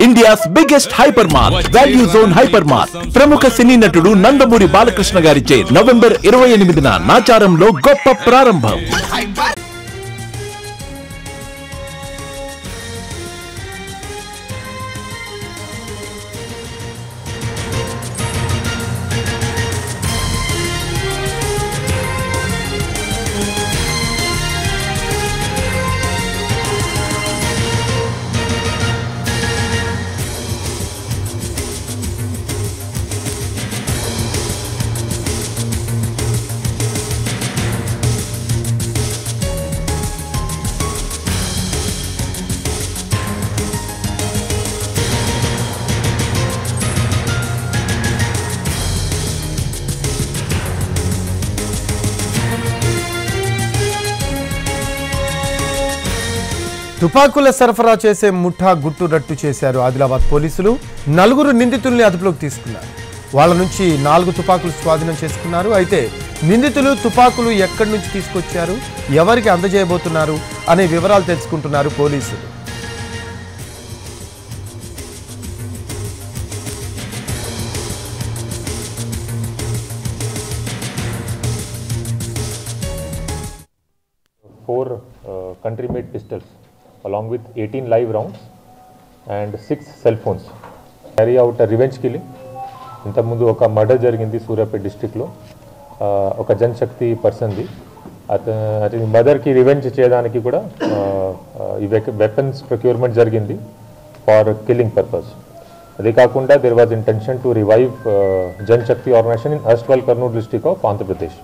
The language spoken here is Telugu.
India's biggest hyper mart value zone hyper mart ప్రముఖ సినీ నటుడు నందమూరి బాలకృష్ణ గారిచే నవంబర్ 28న నాచారంలో గొప్ప ప్రారంభం. తుపాకుల సరఫరా చేసే ముఠా గుట్టు రట్టు చేశారు ఆదిలాబాద్ పోలీసులు. 4 నిందితుల్ని అదుపులోకి తీసుకున్నారు. వాళ్ళ నుంచి 4 తుపాకులు స్వాధీనం చేసుకున్నారు. అయితే నిందితులు తుపాకులు ఎక్కడి నుంచి తీసుకొచ్చారు, ఎవరికి అందజేయబోతున్నారు అనే వివరాలు తెలుసుకుంటున్నారు పోలీసులు. Four country-made pistols along with 18 live rounds and 6 cell phones. Carry out a revenge killing. ఇంతకుముందు ఒక మర్డర్ జరిగింది సూర్యాపేట డిస్ట్రిక్ట్లో, ఒక జనశక్తి పర్సన్ది. అతని మదర్కి రివెంజ్ చేయడానికి కూడా ఈ వెపన్స్ ప్రొక్యూర్మెంట్ జరిగింది ఫార్ కిల్లింగ్ పర్పస్. అదే కాకుండా there was intention to revive Janashakti organisation in అస్ట్వల్ Kurnool district of Andhra Pradesh.